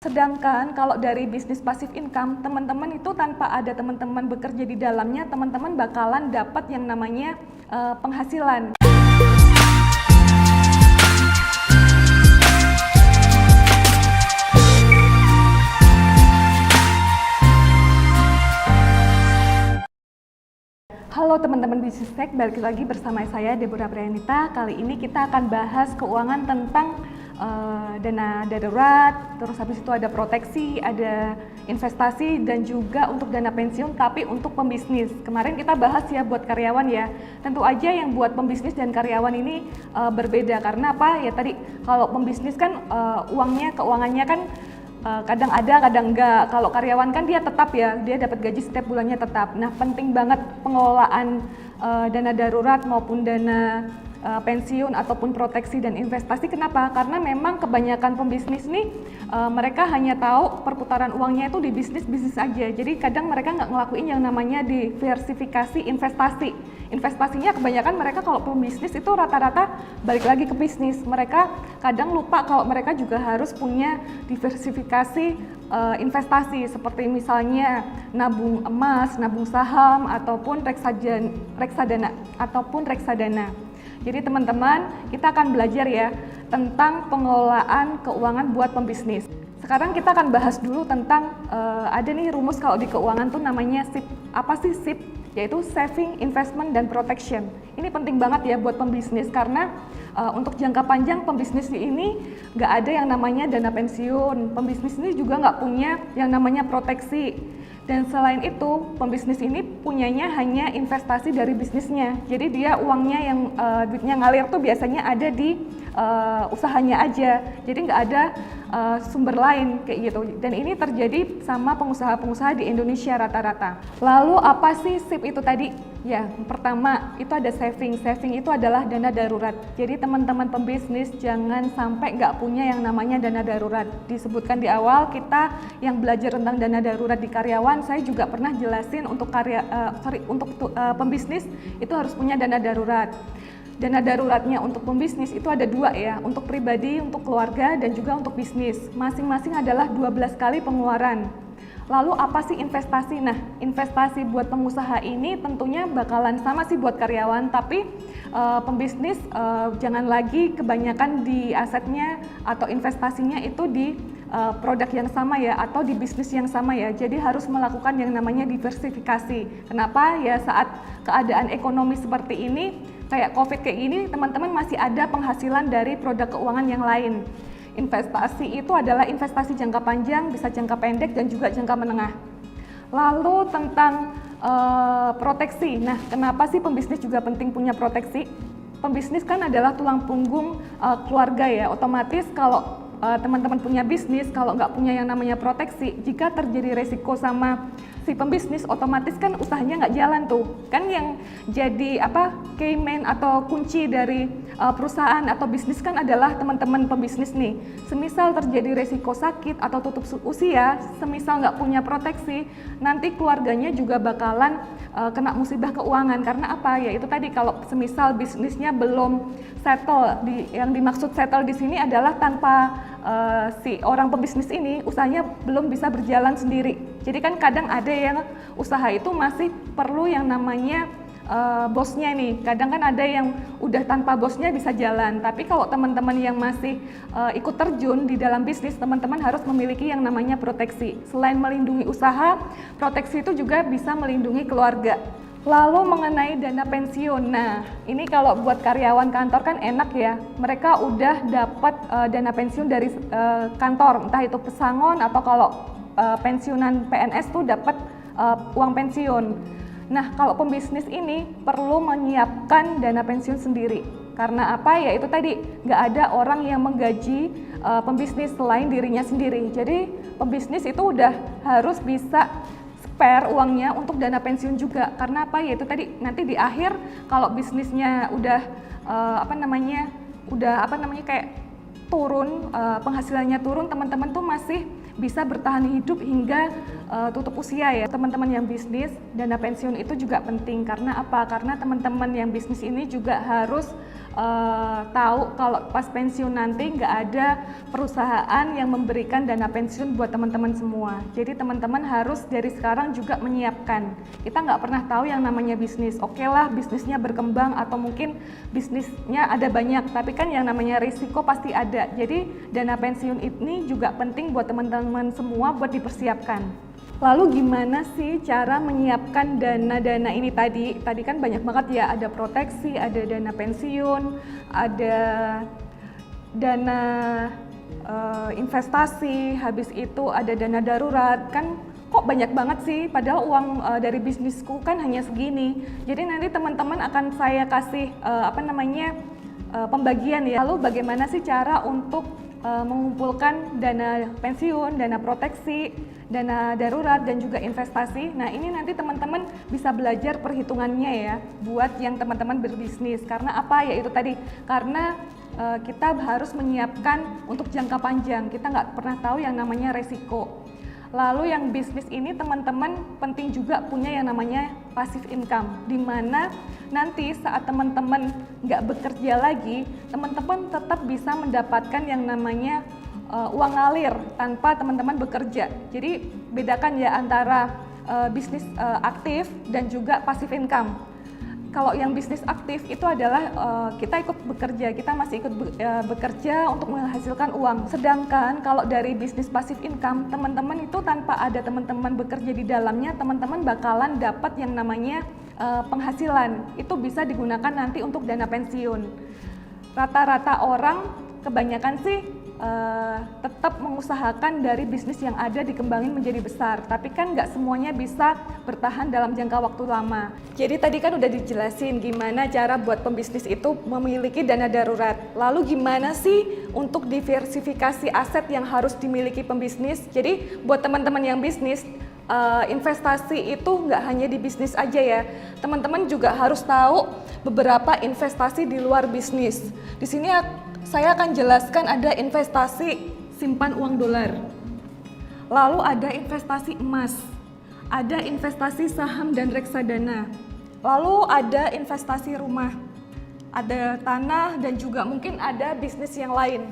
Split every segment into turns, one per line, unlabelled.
Sedangkan kalau dari bisnis passive income, teman-teman itu tanpa ada teman-teman bekerja di dalamnya, teman-teman bakalan dapat yang namanya penghasilan. Halo teman-teman Bisnis Tech, balik lagi bersama saya Deborah Priyanita. Kali ini kita akan bahas keuangan tentang dana darurat, terus habis itu ada proteksi, ada investasi, dan juga untuk dana pensiun tapi untuk pembisnis. Kemarin kita bahas ya buat karyawan ya. Tentu aja yang buat pembisnis dan karyawan ini berbeda karena apa? Ya tadi kalau pembisnis kan keuangannya kan kadang ada, kadang enggak. Kalau karyawan kan dia tetap ya, dia dapat gaji setiap bulannya tetap. Nah, penting banget pengelolaan dana darurat maupun dana pensiun ataupun proteksi dan investasi. Kenapa? Karena memang kebanyakan pembisnis nih mereka hanya tahu perputaran uangnya itu di bisnis aja. Jadi kadang mereka nggak ngelakuin yang namanya diversifikasi investasi. Investasinya kebanyakan mereka kalau pembisnis itu rata-rata balik lagi ke bisnis. Mereka kadang lupa kalau mereka juga harus punya diversifikasi investasi seperti misalnya nabung emas, nabung saham ataupun reksadana. Jadi teman-teman, kita akan belajar ya tentang pengelolaan keuangan buat pembisnis. Sekarang kita akan bahas dulu tentang ada nih rumus kalau di keuangan tuh namanya SIP. Apa sih SIP? Yaitu Saving, Investment, dan Protection. Ini penting banget ya buat pembisnis karena untuk jangka panjang pembisnis ini nggak ada yang namanya dana pensiun. Pembisnis ini juga nggak punya yang namanya proteksi. Dan selain itu, pembisnis ini punyanya hanya investasi dari bisnisnya. Jadi dia uangnya yang duitnya ngalir tuh biasanya ada di usahanya aja. Jadi nggak ada sumber lain kayak gitu. Dan ini terjadi sama pengusaha-pengusaha di Indonesia rata-rata. Lalu apa sih SIP itu tadi? Ya, pertama itu ada saving. Saving itu adalah dana darurat. Jadi teman-teman pembisnis jangan sampai nggak punya yang namanya dana darurat. Disebutkan di awal kita yang belajar tentang dana darurat di karyawan, saya juga pernah jelasin untuk pembisnis itu harus punya dana darurat. Dana daruratnya untuk pembisnis itu ada dua ya, untuk pribadi, untuk keluarga, dan juga untuk bisnis. Masing-masing adalah 12 kali pengeluaran. Lalu apa sih investasi? Nah, investasi buat pengusaha ini tentunya bakalan sama sih buat karyawan, tapi pembisnis jangan lagi kebanyakan di asetnya atau investasinya itu di produk yang sama ya, atau di bisnis yang sama ya. Jadi harus melakukan yang namanya diversifikasi. Kenapa? Ya saat keadaan ekonomi seperti ini, kayak COVID kayak gini, teman-teman masih ada penghasilan dari produk keuangan yang lain. Investasi itu adalah investasi jangka panjang, bisa jangka pendek dan juga jangka menengah. Lalu tentang proteksi. Nah, kenapa sih pembisnis juga penting punya proteksi? Pembisnis kan adalah tulang punggung keluarga ya. Otomatis kalau teman-teman punya bisnis, kalau nggak punya yang namanya proteksi, jika terjadi resiko sama si pembisnis, otomatis kan usahanya nggak jalan tuh. Kan yang jadi key man atau kunci dari perusahaan atau bisnis kan adalah teman-teman pembisnis nih. Semisal terjadi resiko sakit atau tutup usia, semisal nggak punya proteksi, nanti keluarganya juga bakalan kena musibah keuangan. Karena apa? Ya itu tadi, kalau semisal bisnisnya belum settle, yang dimaksud settle di sini adalah tanpa si orang pembisnis ini usahanya belum bisa berjalan sendiri. Jadi kan kadang ada yang usaha itu masih perlu yang namanya bosnya nih. Kadang kan ada yang udah tanpa bosnya bisa jalan. Tapi kalau teman-teman yang masih ikut terjun di dalam bisnis, teman-teman harus memiliki yang namanya proteksi. Selain melindungi usaha, proteksi itu juga bisa melindungi keluarga. Lalu mengenai dana pensiun, nah ini kalau buat karyawan kantor kan enak ya, mereka udah dapat dana pensiun dari kantor, entah itu pesangon atau kalau pensiunan PNS tuh dapat uang pensiun. Nah kalau pembisnis ini perlu menyiapkan dana pensiun sendiri, karena apa ya itu tadi, nggak ada orang yang menggaji pembisnis selain dirinya sendiri. Jadi pembisnis itu udah harus bisa spare uangnya untuk dana pensiun juga. Karena apa ya itu tadi, nanti di akhir kalau bisnisnya udah kayak turun, penghasilannya turun, teman-teman tuh masih bisa bertahan hidup hingga tutup usia ya. Teman-teman yang bisnis, dana pensiun itu juga penting. Karena apa? Karena teman-teman yang bisnis ini juga harus tahu kalau pas pensiun nanti nggak ada perusahaan yang memberikan dana pensiun buat teman-teman semua. Jadi teman-teman harus dari sekarang juga menyiapkan. Kita nggak pernah tahu yang namanya bisnis. Oke lah, bisnisnya berkembang atau mungkin bisnisnya ada banyak, tapi kan yang namanya risiko pasti ada. Jadi dana pensiun ini juga penting buat teman-teman semua buat dipersiapkan. Lalu gimana sih cara menyiapkan dana-dana ini tadi? Tadi kan banyak banget ya, ada proteksi, ada dana pensiun, ada dana investasi, habis itu ada dana darurat. Kan kok banyak banget sih, padahal uang dari bisnisku kan hanya segini. Jadi nanti teman-teman akan saya kasih pembagian ya. Lalu bagaimana sih cara untuk mengumpulkan dana pensiun, dana proteksi, dana darurat, dan juga investasi. Nah ini nanti teman-teman bisa belajar perhitungannya ya buat yang teman-teman berbisnis. Karena apa? Ya itu tadi, karena kita harus menyiapkan untuk jangka panjang. Kita nggak pernah tahu yang namanya resiko. Lalu yang bisnis ini teman-teman penting juga punya yang namanya passive income, di mana nanti saat teman-teman nggak bekerja lagi, teman-teman tetap bisa mendapatkan yang namanya uang ngalir tanpa teman-teman bekerja. Jadi bedakan ya antara bisnis aktif dan juga passive income. Kalau yang bisnis aktif itu adalah kita ikut bekerja, kita masih ikut bekerja untuk menghasilkan uang. Sedangkan kalau dari bisnis passive income, teman-teman itu tanpa ada teman-teman bekerja di dalamnya, teman-teman bakalan dapat yang namanya penghasilan. Itu bisa digunakan nanti untuk dana pensiun. Rata-rata orang kebanyakan sih tetap mengusahakan dari bisnis yang ada dikembangin menjadi besar, tapi kan nggak semuanya bisa bertahan dalam jangka waktu lama. Jadi tadi kan udah dijelasin gimana cara buat pembisnis itu memiliki dana darurat. Lalu gimana sih untuk diversifikasi aset yang harus dimiliki pembisnis? Jadi buat teman-teman yang bisnis, investasi itu nggak hanya di bisnis aja ya. Teman-teman juga harus tahu beberapa investasi di luar bisnis. Di sini saya akan jelaskan ada investasi simpan uang dolar, lalu ada investasi emas, ada investasi saham dan reksadana, lalu ada investasi rumah, ada tanah, dan juga mungkin ada bisnis yang lain.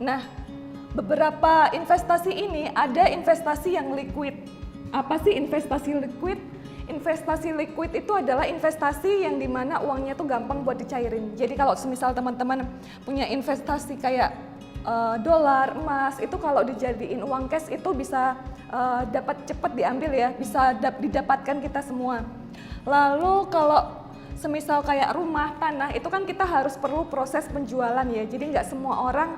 Nah, beberapa investasi ini ada investasi yang liquid. Apa sih investasi liquid? Investasi liquid itu adalah investasi yang dimana uangnya tuh gampang buat dicairin. Jadi kalau semisal teman-teman punya investasi kayak dolar, emas, itu kalau dijadiin uang cash itu bisa dapat cepat diambil ya, bisa didapatkan kita semua. Lalu kalau semisal kayak rumah, tanah, itu kan kita harus perlu proses penjualan ya. Jadi nggak semua orang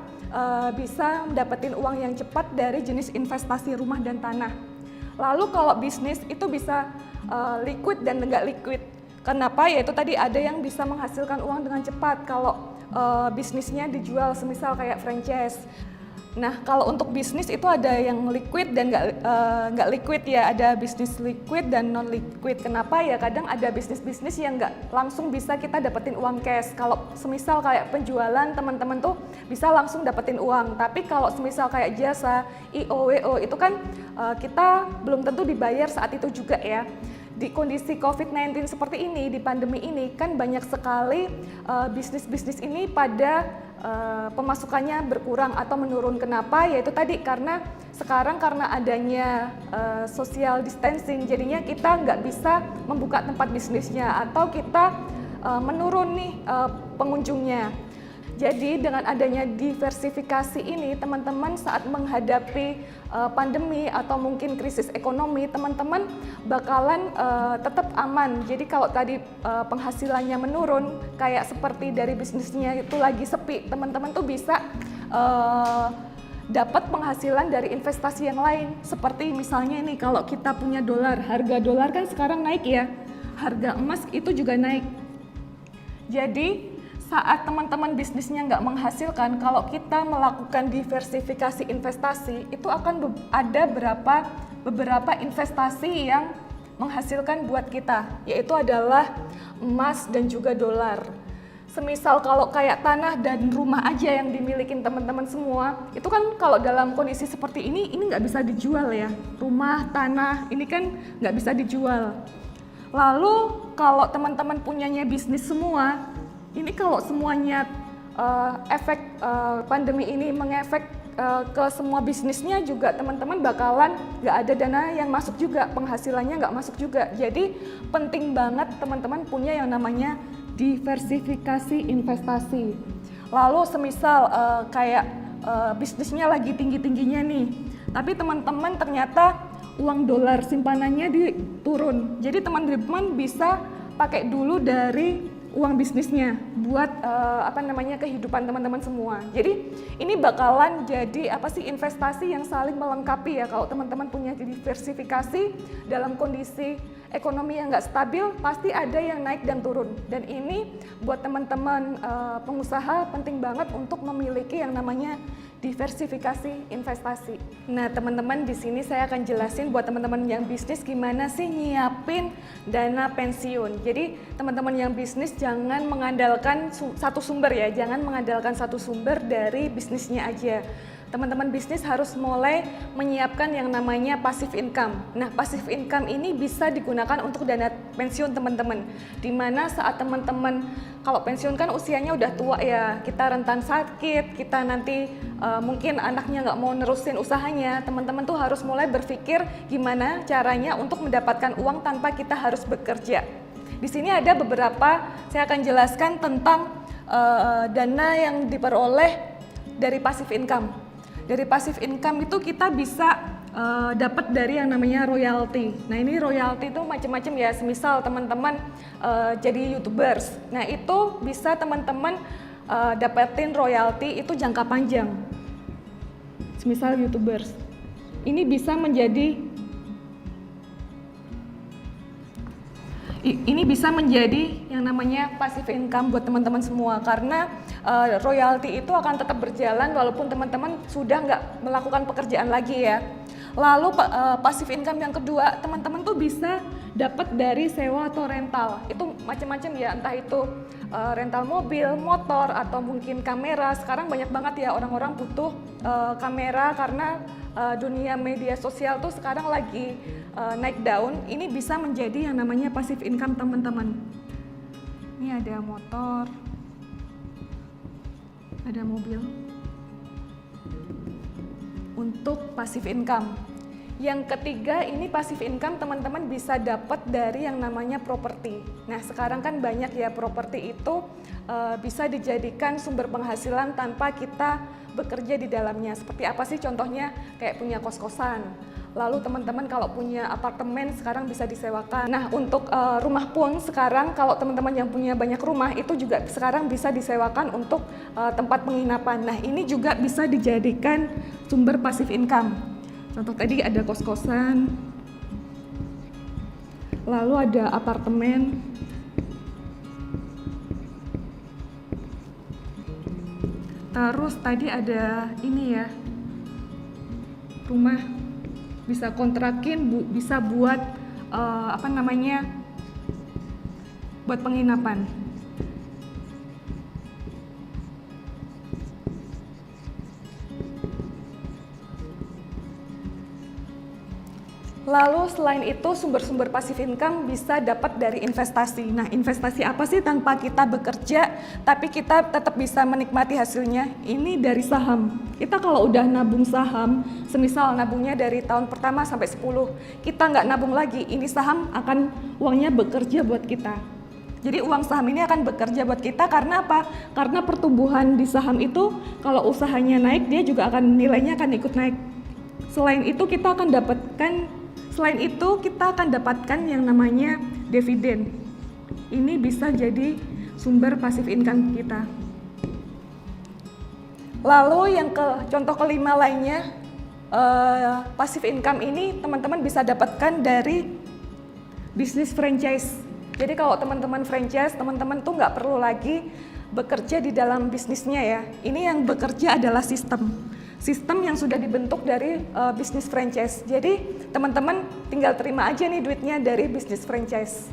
bisa dapetin uang yang cepat dari jenis investasi rumah dan tanah. Lalu kalau bisnis itu bisa liquid dan nggak liquid. Kenapa? Yaitu tadi ada yang bisa menghasilkan uang dengan cepat kalau bisnisnya dijual semisal kayak franchise. Nah, kalau untuk bisnis itu ada yang liquid dan nggak liquid ya, ada bisnis liquid dan non liquid. Kenapa? Ya kadang ada bisnis-bisnis yang nggak langsung bisa kita dapetin uang cash. Kalau semisal kayak penjualan, teman-teman tuh bisa langsung dapetin uang. Tapi kalau semisal kayak jasa, IOWO itu kan kita belum tentu dibayar saat itu juga ya. Di kondisi COVID-19 seperti ini, di pandemi ini kan banyak sekali bisnis-bisnis ini pada pemasukannya berkurang atau menurun. Kenapa? Yaitu tadi karena sekarang karena adanya social distancing, jadinya kita nggak bisa membuka tempat bisnisnya atau kita menurun nih pengunjungnya. Jadi dengan adanya diversifikasi ini, teman-teman saat menghadapi pandemi atau mungkin krisis ekonomi, teman-teman bakalan tetap aman. Jadi kalau tadi penghasilannya menurun, kayak seperti dari bisnisnya itu lagi sepi, teman-teman tuh bisa dapat penghasilan dari investasi yang lain. Seperti misalnya nih, kalau kita punya dolar, harga dolar kan sekarang naik ya, harga emas itu juga naik. Jadi saat teman-teman bisnisnya nggak menghasilkan, kalau kita melakukan diversifikasi investasi, itu akan ada beberapa investasi yang menghasilkan buat kita, yaitu adalah emas dan juga dolar. Semisal kalau kayak tanah dan rumah aja yang dimiliki teman-teman semua, itu kan kalau dalam kondisi seperti ini nggak bisa dijual ya. Rumah, tanah, ini kan nggak bisa dijual. Lalu kalau teman-teman punyanya bisnis semua, Ini kalau semuanya efek pandemi ini mengefek ke semua bisnisnya juga, teman-teman bakalan nggak ada dana yang masuk juga, penghasilannya nggak masuk juga. Jadi penting banget teman-teman punya yang namanya diversifikasi investasi. Lalu semisal kayak bisnisnya lagi tinggi-tingginya nih, tapi teman-teman ternyata uang dolar simpanannya turun. Jadi teman-teman bisa pakai dulu dari uang bisnisnya buat kehidupan teman-teman semua. Jadi ini bakalan jadi investasi yang saling melengkapi ya. Kalau teman-teman punya diversifikasi dalam kondisi ekonomi yang nggak stabil, pasti ada yang naik dan turun. Dan ini buat teman-teman pengusaha penting banget untuk memiliki yang namanya diversifikasi investasi. Nah, teman-teman di sini saya akan jelasin buat teman-teman yang bisnis gimana sih nyiapin dana pensiun. Jadi, teman-teman yang bisnis jangan mengandalkan satu sumber ya, jangan mengandalkan satu sumber dari bisnisnya aja. Teman-teman bisnis harus mulai menyiapkan yang namanya passive income. Nah, passive income ini bisa digunakan untuk dana pensiun teman-teman. Dimana saat teman-teman kalau pensiun kan usianya udah tua ya, kita rentan sakit, kita nanti mungkin anaknya nggak mau nerusin usahanya. Teman-teman tuh harus mulai berpikir gimana caranya untuk mendapatkan uang tanpa kita harus bekerja. Di sini ada beberapa, saya akan jelaskan tentang dana yang diperoleh dari passive income. Dari passive income itu kita bisa dapat dari yang namanya royalti. Nah, ini royalti itu macam-macam ya. Semisal teman-teman jadi YouTubers. Nah, itu bisa teman-teman dapetin royalti itu jangka panjang. Semisal YouTubers. Ini bisa menjadi yang namanya passive income buat teman-teman semua, karena royalti itu akan tetap berjalan walaupun teman-teman sudah nggak melakukan pekerjaan lagi ya. Lalu passive income yang kedua, teman-teman tuh bisa dapat dari sewa atau rental. Itu macam-macam ya, entah itu rental mobil, motor, atau mungkin kamera. Sekarang banyak banget ya orang-orang butuh kamera karena dunia media sosial tuh sekarang lagi naik daun. Ini bisa menjadi yang namanya passive income teman-teman. Ini ada motor, ada mobil untuk passive income. Yang ketiga, ini passive income teman-teman bisa dapat dari yang namanya properti. Nah, sekarang kan banyak ya properti itu bisa dijadikan sumber penghasilan tanpa kita bekerja di dalamnya. Seperti apa sih contohnya? Kayak punya kos-kosan. Lalu teman-teman kalau punya apartemen sekarang bisa disewakan. Nah, untuk rumah pun sekarang kalau teman-teman yang punya banyak rumah itu juga sekarang bisa disewakan untuk tempat penginapan. Nah, ini juga bisa dijadikan sumber passive income. Contoh tadi ada kos-kosan, lalu ada apartemen, terus tadi ada ini ya, rumah bisa kontrakin, bisa buat buat penginapan. Lalu selain itu sumber-sumber passive income bisa dapat dari investasi. Nah, investasi apa sih tanpa kita bekerja tapi kita tetap bisa menikmati hasilnya? Ini dari saham. Kita kalau udah nabung saham, semisal nabungnya dari tahun pertama sampai 10, kita nggak nabung lagi, ini saham akan uangnya bekerja buat kita. Jadi uang saham ini akan bekerja buat kita karena apa? Karena pertumbuhan di saham itu kalau usahanya naik, dia juga akan nilainya akan ikut naik. Selain itu kita akan dapatkan yang namanya dividen. Ini bisa jadi sumber passive income kita. Lalu yang contoh kelima lainnya, passive income ini teman-teman bisa dapatkan dari bisnis franchise. Jadi kalau teman-teman franchise, teman-teman tuh nggak perlu lagi bekerja di dalam bisnisnya ya. Ini yang bekerja adalah sistem yang sudah dibentuk dari bisnis franchise. Jadi teman-teman tinggal terima aja nih duitnya dari bisnis franchise.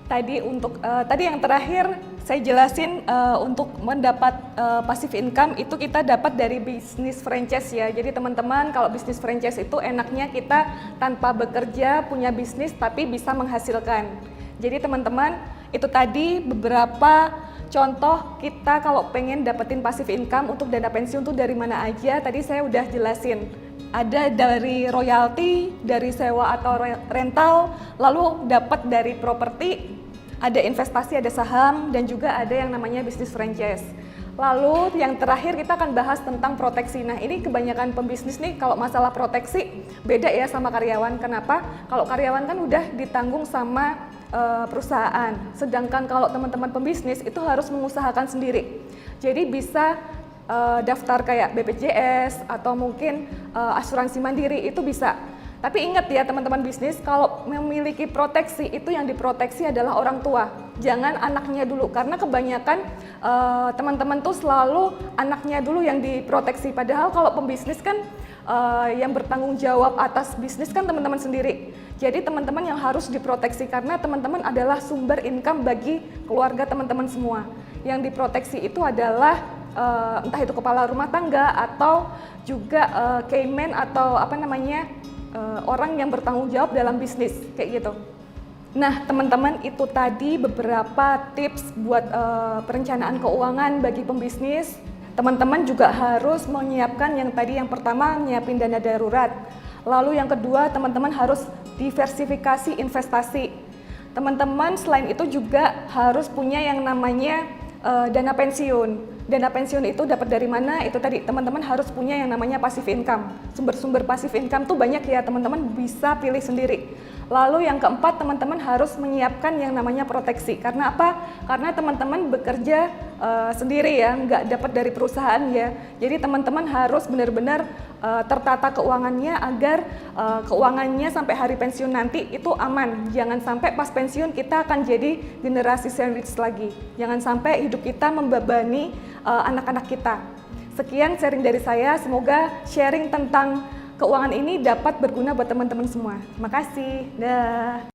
Tadi yang terakhir saya jelasin untuk mendapat passive income itu kita dapat dari bisnis franchise ya. Jadi teman-teman kalau bisnis franchise itu enaknya kita tanpa bekerja punya bisnis tapi bisa menghasilkan. Jadi teman-teman itu tadi beberapa contoh kita kalau pengen dapetin passive income untuk dana pensiun tuh dari mana aja. Tadi saya udah jelasin. Ada dari royalti, dari sewa atau rental, lalu dapat dari properti, ada investasi, ada saham, dan juga ada yang namanya bisnis franchise. Lalu yang terakhir kita akan bahas tentang proteksi. Nah ini kebanyakan pembisnis nih kalau masalah proteksi beda ya sama karyawan. Kenapa? Kalau karyawan kan udah ditanggung sama perusahaan. Sedangkan kalau teman-teman pembisnis itu harus mengusahakan sendiri. Jadi bisa daftar kayak BPJS atau mungkin asuransi mandiri itu bisa. Tapi ingat ya teman-teman bisnis, kalau memiliki proteksi itu yang diproteksi adalah orang tua, jangan anaknya dulu. Karena kebanyakan teman-teman tuh selalu anaknya dulu yang diproteksi. Padahal kalau pembisnis kan yang bertanggung jawab atas bisnis kan teman-teman sendiri. Jadi teman-teman yang harus diproteksi karena teman-teman adalah sumber income bagi keluarga teman-teman semua. Yang diproteksi itu adalah entah itu kepala rumah tangga atau juga Cayman atau apa namanya orang yang bertanggung jawab dalam bisnis kayak gitu. Nah teman-teman itu tadi beberapa tips buat perencanaan keuangan bagi pembisnis. Teman-teman juga harus menyiapkan yang tadi, yang pertama nyiapin dana darurat. Lalu yang kedua teman-teman harus diversifikasi investasi. Teman-teman selain itu juga harus punya yang namanya dana pensiun. Dana pensiun itu dapat dari mana? Itu tadi teman-teman harus punya yang namanya passive income. Sumber-sumber passive income tuh banyak ya, teman-teman bisa pilih sendiri. Lalu yang keempat, teman-teman harus menyiapkan yang namanya proteksi. Karena apa? Karena teman-teman bekerja sendiri ya, nggak dapat dari perusahaan ya. Jadi teman-teman harus benar-benar tertata keuangannya agar keuangannya sampai hari pensiun nanti itu aman. Jangan sampai pas pensiun kita akan jadi generasi sandwich lagi. Jangan sampai hidup kita membebani anak-anak kita. Sekian sharing dari saya, semoga sharing tentang keuangan ini dapat berguna buat teman-teman semua. Terima kasih. Dah.